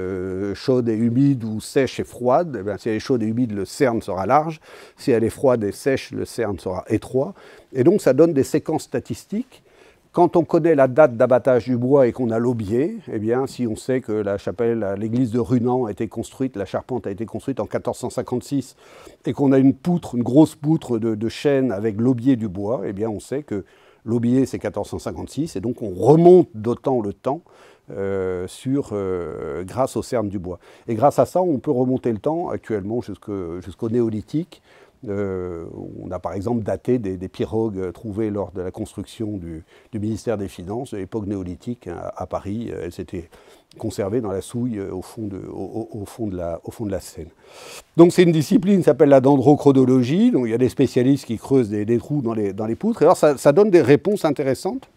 chaude et humide ou sèche et froide. Eh bien, si elle est chaude et humide, le cerne sera large, si elle est froide et sèche, le cerne sera étroit, et donc ça donne des séquences statistiques. Quand on connaît la date d'abattage du bois et qu'on a l'aubier, eh bien, si on sait que l'église de Runan a été construite, la charpente a été construite en 1456, et qu'on a une grosse poutre de chêne avec l'aubier du bois, eh bien, on sait que l'aubier, c'est 1456, et donc on remonte d'autant le temps grâce aux cernes du bois. Et grâce à ça, on peut remonter le temps actuellement jusqu'au néolithique. On a par exemple daté des pirogues trouvées lors de la construction du ministère des Finances de l'époque néolithique à Paris. Elles étaient conservées dans la souille au fond de la Seine. Donc c'est une discipline qui s'appelle la dendrochronologie. Donc il y a des spécialistes qui creusent des trous dans les poutres. Et alors ça donne des réponses intéressantes.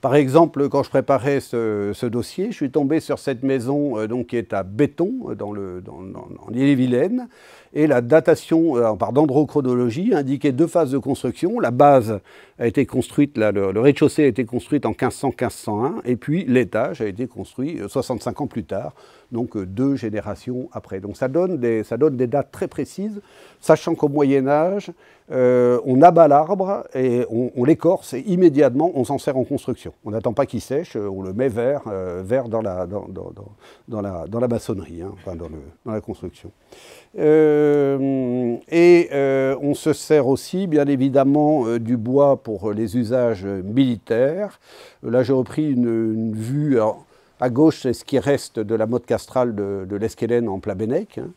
Par exemple, quand je préparais ce dossier, je suis tombé sur cette maison donc, qui est à Béton, en Ille-et-Vilaine, et la datation par dendrochronologie indiquait 2 phases de construction. La base a été construite, le rez-de-chaussée a été construit en 1500-1501, et puis l'étage a été construit 65 ans plus tard, donc 2 générations après. Donc ça donne des dates très précises, sachant qu'au Moyen-Âge, on abat l'arbre et on l'écorce et immédiatement on s'en sert en construction. On n'attend pas qu'il sèche, on le met vert dans la maçonnerie, hein, enfin dans la construction. On se sert aussi bien évidemment du bois pour les usages militaires. Là j'ai repris une vue, alors, à gauche c'est ce qui reste de la motte castrale de l'Esquelenne en Plabennec, hein.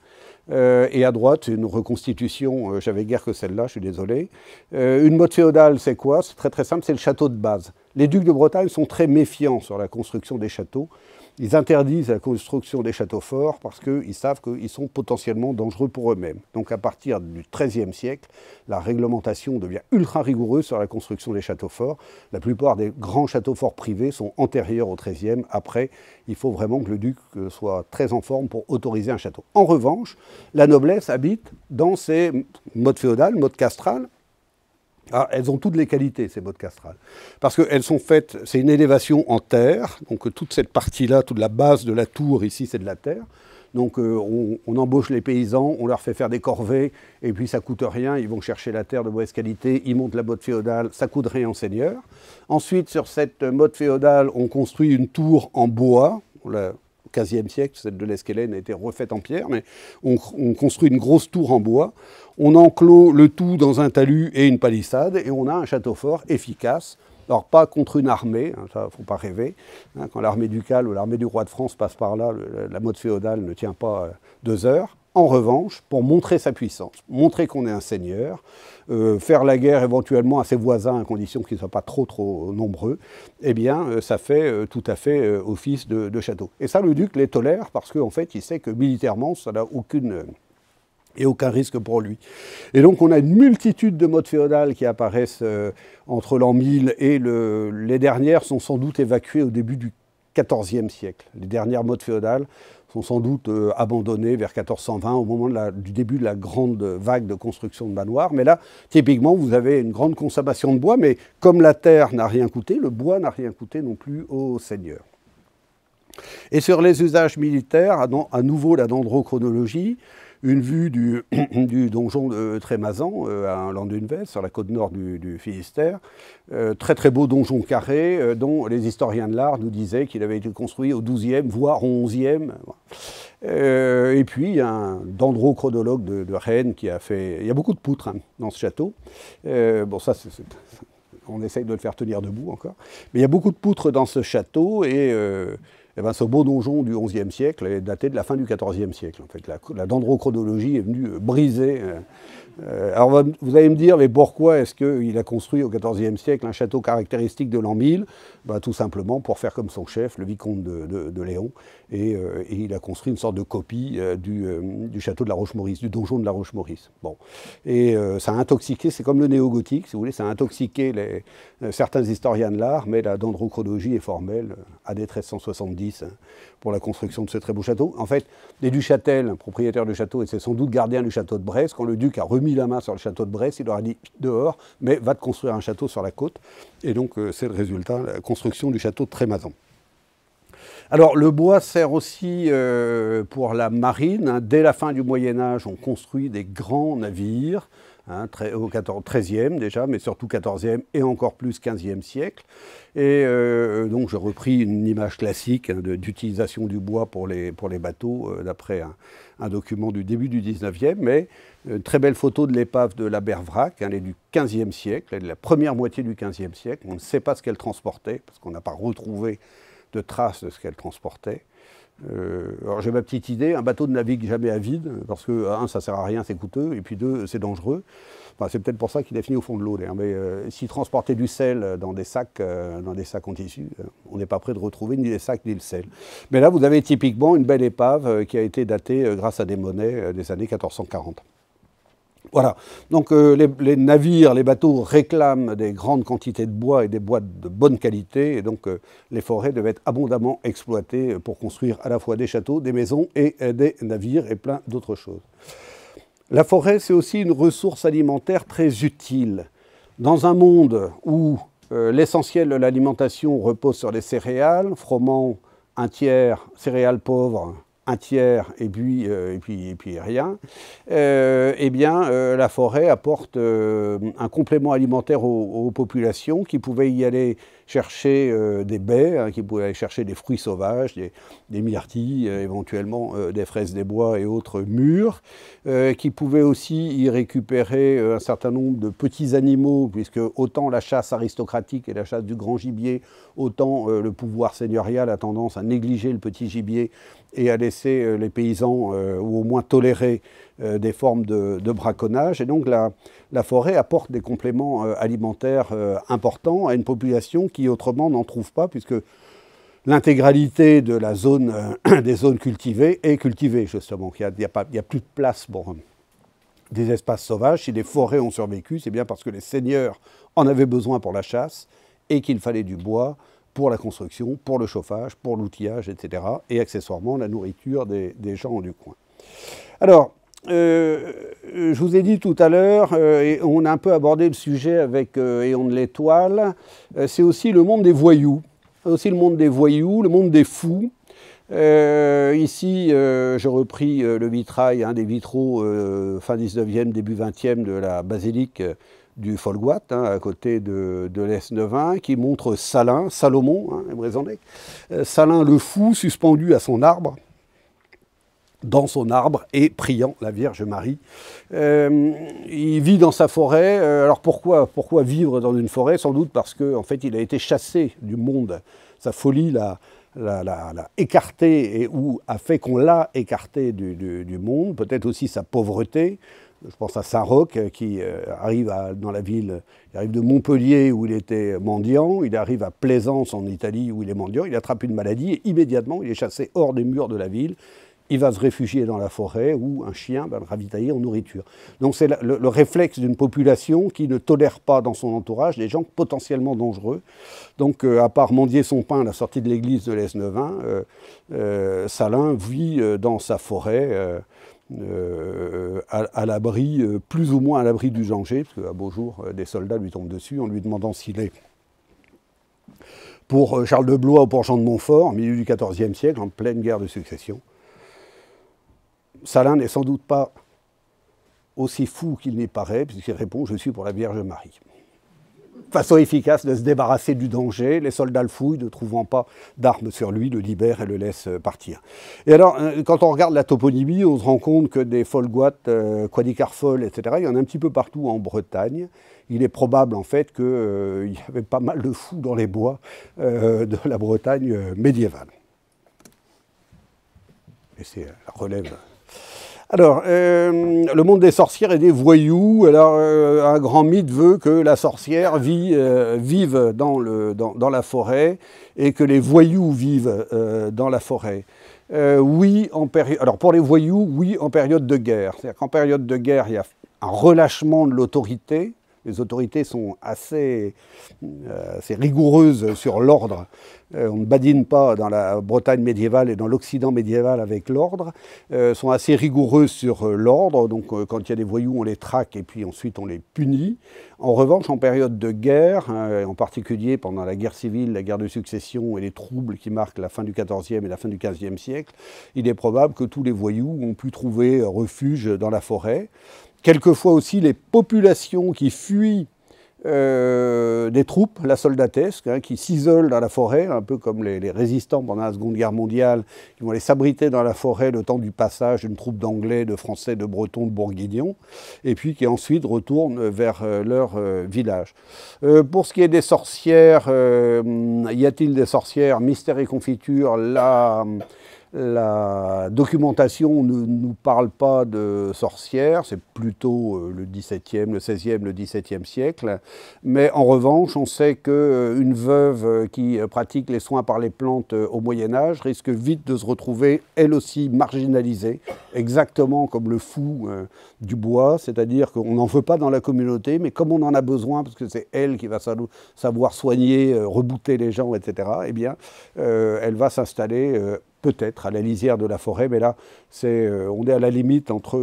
Et à droite, une reconstitution, j'avais guère que celle-là, je suis désolé. Une motte féodale, c'est quoi? C'est très très simple, c'est le château de base. Les ducs de Bretagne sont très méfiants sur la construction des châteaux. Ils interdisent la construction des châteaux forts parce qu'ils savent qu'ils sont potentiellement dangereux pour eux-mêmes. Donc à partir du XIIIe siècle, la réglementation devient ultra rigoureuse sur la construction des châteaux forts. La plupart des grands châteaux forts privés sont antérieurs au XIIIe. Après, il faut vraiment que le duc soit très en forme pour autoriser un château. En revanche, la noblesse habite dans ces mottes féodales, mottes castrales. Ah, elles ont toutes les qualités, ces mottes castrales. Parce qu'elles sont faites, c'est une élévation en terre, donc toute cette partie-là, toute la base de la tour ici, c'est de la terre. Donc on embauche les paysans, on leur fait faire des corvées, et puis ça ne coûte rien, ils vont chercher la terre de mauvaise qualité, ils montent la motte féodale, ça coûte rien au seigneur. Ensuite, sur cette motte féodale, on construit une tour en bois. Au XVe siècle, celle de l'Esquelenne a été refaite en pierre, mais on construit une grosse tour en bois. On enclôt le tout dans un talus et une palissade, et on a un château fort efficace. Alors pas contre une armée, hein, ça il ne faut pas rêver. Hein, quand l'armée ducale ou l'armée du roi de France passe par là, la motte féodale ne tient pas 2 heures. En revanche, pour montrer sa puissance, montrer qu'on est un seigneur, faire la guerre éventuellement à ses voisins à condition qu'ils ne soient pas trop nombreux, eh bien ça fait tout à fait office de château. Et ça, le duc les tolère parce qu'en fait, il sait que militairement, ça n'a aucun risque pour lui. Et donc on a une multitude de mottes féodales qui apparaissent entre l'an 1000 et les dernières sont sans doute évacuées au début du XIVe siècle. Les dernières mottes féodales sont sans doute abandonnées vers 1420, au moment du début de la grande vague de construction de manoirs. Mais là, typiquement, vous avez une grande consommation de bois, mais comme la terre n'a rien coûté, le bois n'a rien coûté non plus aux seigneurs. Et sur les usages militaires, à nouveau la dendrochronologie, une vue du donjon de Trémazan, à Landunvez, sur la côte nord du Finistère. Très très beau donjon carré, dont les historiens de l'art nous disaient qu'il avait été construit au XIIe, voire au XIe. Et puis, il y a un dendrochronologue de Rennes qui a fait... Il y a beaucoup de poutres hein, dans ce château. Bon, ça, on essaye de le faire tenir debout encore. Mais il y a beaucoup de poutres dans ce château et... ben, ce beau donjon du XIe siècle est daté de la fin du XIVe siècle. En fait, la dendrochronologie est venue briser. Alors vous allez me dire, mais pourquoi est-ce qu'il a construit au XIVe siècle un château caractéristique de l'an 1000 ? Ben, tout simplement pour faire comme son chef, le vicomte de Léon. Et il a construit une sorte de copie du château de la Roche-Maurice, du donjon de la Roche-Maurice. Bon. Et ça a intoxiqué, c'est comme le néo-gothique, si vous voulez, ça a intoxiqué certains historiens de l'art, mais la dendrochronologie est formelle à dès 1370 pour la construction de ce très beau château. En fait, les Duchâtel, propriétaires du château, étaient sans doute gardiens du château de Brest. Quand le duc a remis la main sur le château de Brest, il leur a dit dehors, mais va te construire un château sur la côte. Et donc c'est le résultat, la construction du château de Trémazan. Alors le bois sert aussi pour la marine. Hein. Dès la fin du Moyen-Âge, on construit des grands navires, hein, au XIIIe déjà, mais surtout XIVe et encore plus XVe siècle. Et donc j'ai repris une image classique hein, d'utilisation du bois pour les bateaux, d'après un document du début du XIXe, mais une très belle photo de l'épave de la Bervrac, elle est du XVe siècle, elle est de la première moitié du XVe siècle. On ne sait pas ce qu'elle transportait, parce qu'on n'a pas retrouvé de traces de ce qu'elle transportait. Alors j'ai ma petite idée, un bateau ne navigue jamais à vide, parce que, un, ça sert à rien, c'est coûteux, et puis deux, c'est dangereux. Enfin, c'est peut-être pour ça qu'il a fini au fond de l'eau, d'ailleurs. Mais s'il transportait du sel dans des sacs en tissu, on n'est pas prêt de retrouver ni les sacs ni le sel. Mais là, vous avez typiquement une belle épave qui a été datée grâce à des monnaies des années 1440. Voilà, donc les navires, les bateaux réclament des grandes quantités de bois et des bois de bonne qualité, et donc les forêts devaient être abondamment exploitées pour construire à la fois des châteaux, des maisons et des navires et plein d'autres choses. La forêt, c'est aussi une ressource alimentaire très utile. Dans un monde où l'essentiel de l'alimentation repose sur les céréales, froment un tiers, céréales pauvres, un tiers et puis rien, eh bien la forêt apporte un complément alimentaire aux populations qui pouvaient y aller chercher des baies, hein, qui pouvaient aller chercher des fruits sauvages, des myrtilles, éventuellement des fraises des bois et autres mûres, qui pouvaient aussi y récupérer un certain nombre de petits animaux, puisque autant la chasse aristocratique et la chasse du grand gibier, autant le pouvoir seigneurial a tendance à négliger le petit gibier et à laisser les paysans, ou au moins tolérer des formes de braconnage. Et donc la forêt apporte des compléments alimentaires importants à une population qui autrement n'en trouve pas, puisque l'intégralité de la zone, des zones cultivées est cultivée, justement. Il n'y a plus de place pour des espaces sauvages. Si les forêts ont survécu, c'est bien parce que les seigneurs en avaient besoin pour la chasse et qu'il fallait du bois pour la construction, pour le chauffage, pour l'outillage, etc. Et accessoirement la nourriture des gens du coin. Alors, je vous ai dit tout à l'heure, et on a un peu abordé le sujet avec Éon de l'Étoile, c'est aussi le monde des voyous. Aussi le monde des voyous, le monde des fous. Ici, j'ai repris le vitrail, des vitraux fin 19e, début 20e de la basilique du Folgoat, à côté de l'Esnevin, qui montre Salomon, Salin le fou, suspendu à son arbre, dans son arbre et priant la Vierge Marie. Il vit dans sa forêt. Alors pourquoi vivre dans une forêt? Sans doute parce qu'en fait, il a été chassé du monde. Sa folie l'a écarté, ou a fait qu'on l'a écarté du monde. Peut-être aussi sa pauvreté. Je pense à Saint-Roch qui arrive dans la ville, il arrive de Montpellier où il était mendiant, il arrive à Plaisance en Italie où il est mendiant, il attrape une maladie et immédiatement il est chassé hors des murs de la ville. Il va se réfugier dans la forêt où un chien va le ravitailler en nourriture. Donc c'est le réflexe d'une population qui ne tolère pas dans son entourage des gens potentiellement dangereux. Donc à part mendier son pain à la sortie de l'église de l'Esnevin, Salin vit dans sa forêt à l'abri, plus ou moins à l'abri du danger, parce qu'à beau jour, des soldats lui tombent dessus en lui demandant s'il est pour Charles de Blois ou pour Jean de Montfort, au milieu du XIVe siècle, en pleine guerre de succession. Salin n'est sans doute pas aussi fou qu'il n'y paraît, puisqu'il répond « Je suis pour la Vierge Marie ». Façon efficace de se débarrasser du danger, les soldats le fouillent, ne trouvant pas d'armes sur lui, le libèrent et le laissent partir. Et alors, quand on regarde la toponymie, on se rend compte que des Folgoat, Quadicarfol, etc., il y en a un petit peu partout en Bretagne. Il est probable en fait qu'il y avait pas mal de fous dans les bois de la Bretagne médiévale. Et c'est la relève. Alors, le monde des sorcières et des voyous. Alors, un grand mythe veut que la sorcière vive dans la forêt et que les voyous vivent dans la forêt. Oui, alors pour les voyous, oui, en période de guerre. C'est-à-dire qu'en période de guerre, il y a un relâchement de l'autorité. Les autorités sont assez rigoureuses sur l'ordre. On ne badine pas dans la Bretagne médiévale et dans l'Occident médiéval avec l'ordre. Sont assez rigoureuses sur l'ordre. Donc quand il y a des voyous, on les traque et puis ensuite on les punit. En revanche, en période de guerre, en particulier pendant la guerre civile, la guerre de succession et les troubles qui marquent la fin du XIVe et la fin du XVe siècle, il est probable que tous les voyous ont pu trouver refuge dans la forêt. Quelquefois aussi, les populations qui fuient des troupes, la soldatesque, hein, qui s'isolent dans la forêt, un peu comme les résistants pendant la Seconde Guerre mondiale, qui vont aller s'abriter dans la forêt le temps du passage d'une troupe d'Anglais, de Français, de Bretons, de Bourguignons, et puis qui ensuite retournent vers leur village. Pour ce qui est des sorcières, y a-t-il des sorcières? Mystère et confiture, la documentation ne nous parle pas de sorcières, c'est plutôt le XVIIe, le XVIe, le XVIIe siècle. Mais en revanche, on sait qu'une veuve qui pratique les soins par les plantes au Moyen-Âge risque vite de se retrouver, elle aussi, marginalisée, exactement comme le fou du bois, c'est-à-dire qu'on n'en veut pas dans la communauté, mais comme on en a besoin, parce que c'est elle qui va savoir soigner, rebooter les gens, etc., eh bien, elle va s'installer peut-être à la lisière de la forêt, mais là, on est à la limite entre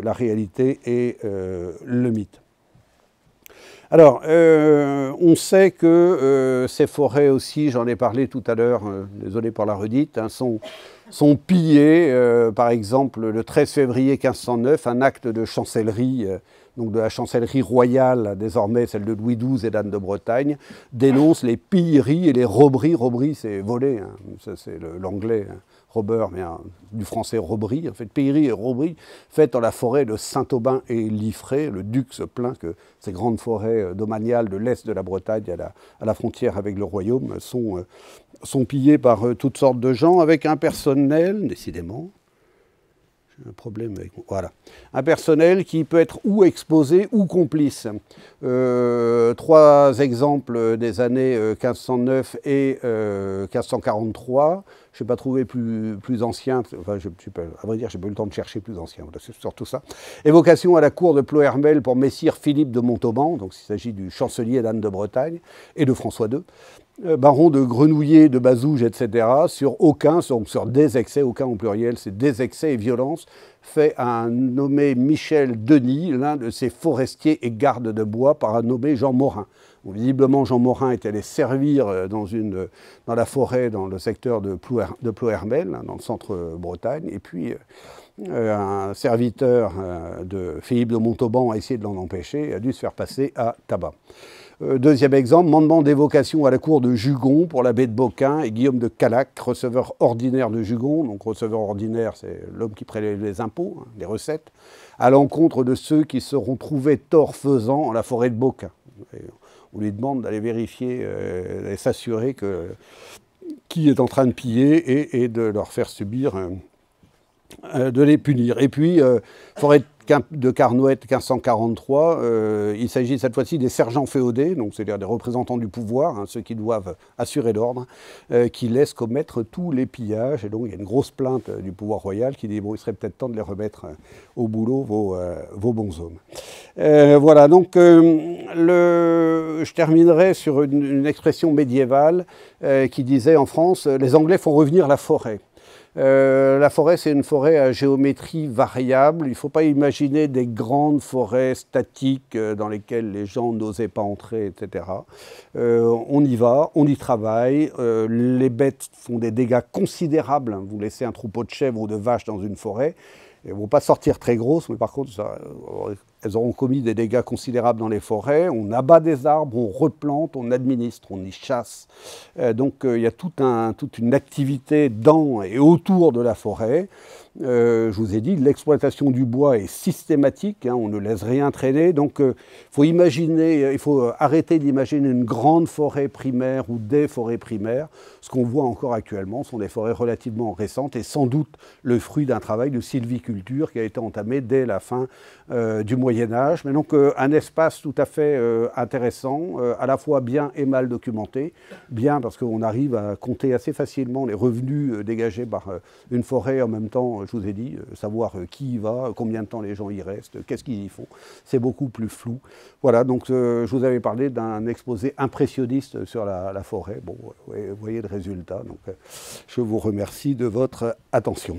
la réalité et le mythe. Alors, on sait que ces forêts aussi, j'en ai parlé tout à l'heure, désolé pour la redite, hein, sont pillées, par exemple, le 13 février 1509, un acte de chancellerie, donc de la chancellerie royale, désormais celle de Louis XII et d'Anne de Bretagne, dénonce les pilleries et les robberies. Robberie, c'est voler, hein, c'est l'anglais, hein, robber, mais du français robberie. En fait, pillerie et robberie faites dans la forêt de Saint-Aubin et Liffré. Le duc se plaint que ces grandes forêts domaniales de l'est de la Bretagne, à la frontière avec le royaume, sont pillées par toutes sortes de gens, avec un personnel, décidément, j'ai un problème avec... Voilà. Un personnel qui peut être ou exposé ou complice. 3 exemples des années 1509 et 1543. Je n'ai pas trouvé plus ancien. Enfin, à vrai dire, je n'ai pas eu le temps de chercher plus ancien. Voilà, c'est surtout ça. Évocation à la cour de Plohermel pour messire Philippe de Montauban. Donc, il s'agit du chancelier d'Anne de Bretagne et de François II. Baron de Grenouillet, de Bazouges, etc., sur des excès, aucun au pluriel, c'est des excès et violences, fait un nommé Michel Denis, l'un de ces forestiers et gardes de bois, par un nommé Jean Morin. Donc, visiblement, Jean Morin est allé servir dans la forêt, dans le secteur de Plohermel, dans le centre-Bretagne, et puis un serviteur de Philippe de Montauban a essayé de l'en empêcher et a dû se faire passer à tabac. Deuxième exemple, mandement d'évocation à la cour de Jugon pour l'abbé de Beaucain et Guillaume de Calac, receveur ordinaire de Jugon. Donc receveur ordinaire, c'est l'homme qui prélève les impôts, hein, les recettes, à l'encontre de ceux qui seront trouvés tort faisant en la forêt de Beaucain. Et on lui demande d'aller vérifier et s'assurer qui est en train de piller et de leur faire subir, de les punir. Et puis, forêt de Carnouët 1543, il s'agit cette fois-ci des sergents féodés, donc c'est-à-dire des représentants du pouvoir, hein, ceux qui doivent assurer l'ordre, qui laissent commettre tous les pillages. Et donc il y a une grosse plainte du pouvoir royal qui dit bon, il serait peut-être temps de les remettre au boulot, vos bonshommes. Voilà, donc je terminerai sur une expression médiévale qui disait en France, les Anglais font revenir la forêt. La forêt, c'est une forêt à géométrie variable. Il ne faut pas imaginer des grandes forêts statiques dans lesquelles les gens n'osaient pas entrer, etc. On y va, on y travaille. Les bêtes font des dégâts considérables. Vous laissez un troupeau de chèvres ou de vaches dans une forêt. Elles ne vont pas sortir très grosses, mais par contre, elles auront commis des dégâts considérables dans les forêts. On abat des arbres, on replante, on administre, on y chasse. Donc il y a toute une activité dans et autour de la forêt. Je vous ai dit, l'exploitation du bois est systématique, hein, on ne laisse rien traîner. Donc il faut arrêter d'imaginer une grande forêt primaire ou des forêts primaires. Ce qu'on voit encore actuellement sont des forêts relativement récentes et sans doute le fruit d'un travail de sylviculture qui a été entamé dès la fin du Moyen-Âge. Mais donc un espace tout à fait intéressant, à la fois bien et mal documenté. Bien parce qu'on arrive à compter assez facilement les revenus dégagés par une forêt, en même temps, je vous ai dit, savoir qui y va, combien de temps les gens y restent, qu'est-ce qu'ils y font. C'est beaucoup plus flou. Voilà, donc je vous avais parlé d'un exposé impressionniste sur la forêt. Bon, vous voyez le résultat. Donc je vous remercie de votre attention.